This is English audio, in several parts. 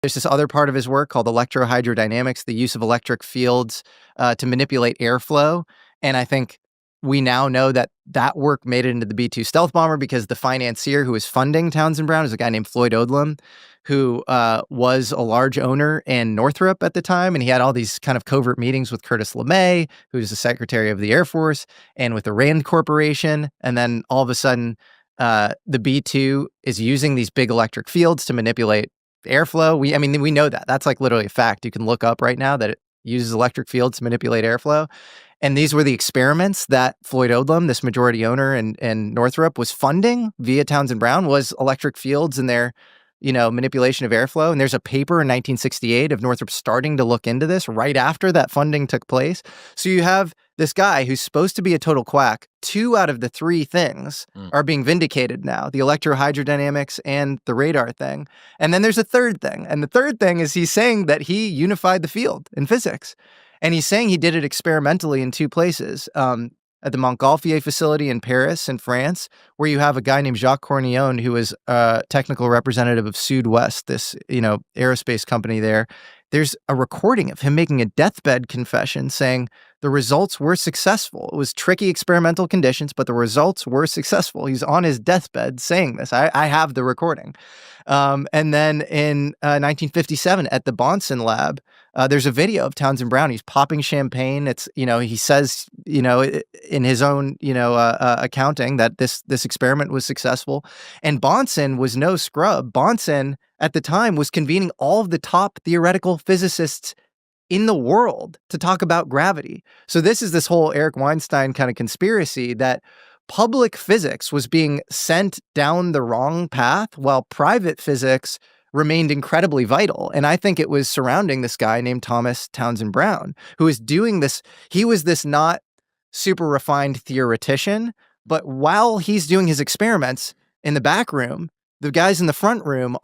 There's this other part of his work called electrohydrodynamics, the use of electric fields to manipulate airflow. And I think we now know that that work made it into the B-2 stealth bomber because the financier who was funding Townsend Brown is a guy named Floyd Odlum, who was a large owner in Northrop at the time. And he had all these kind of covert meetings with Curtis LeMay, who's the Secretary of the Air Force, and with the Rand Corporation. And then all of a sudden, the B-2 is using these big electric fields to manipulate airflow. We know that. That's like literally a fact. You can look up right now that it uses electric fields to manipulate airflow. And these were the experiments that Floyd Odlum, this majority owner in Northrop, was funding via Townsend Brown, was electric fields and their, manipulation of airflow. And there's a paper in 1968 of Northrop starting to look into this right after that funding took place. So you have this guy who's supposed to be a total quack. 2 out of the 3 things are being vindicated now, the electrohydrodynamics and the radar thing. And then there's a third thing. And the third thing is he's saying that he unified the field in physics. And he's saying he did it experimentally in 2 places, at the Montgolfier facility in Paris, in France, where you have a guy named Jacques Cornillon, who is a technical representative of Sud-West, this, aerospace company there. There's a recording of him making a deathbed confession saying the results were successful. It was tricky experimental conditions, but the results were successful. He's on his deathbed saying this. I have the recording. And then in 1957 at the Bonson lab, there's a video of Townsend Brown. He's popping champagne. It's, he says, in his own, accounting that this experiment was successful. And Bonson was no scrub. Bonson at the time was convening all of the top theoretical physicists in the world to talk about gravity. So this is this whole Eric Weinstein kind of conspiracy that public physics was being sent down the wrong path while private physics remained incredibly vital. And I think it was surrounding this guy named Thomas Townsend Brown, who was doing this. He was this not super refined theoretician, but while he's doing his experiments in the back room, the guys in the front room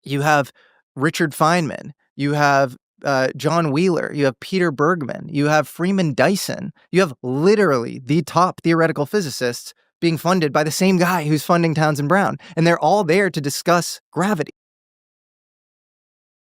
you have Richard Feynman, you have John Wheeler, you have Peter Bergman, you have Freeman Dyson, you have literally the top theoretical physicists being funded by the same guy who's funding Townsend Brown. And they're all there to discuss gravity.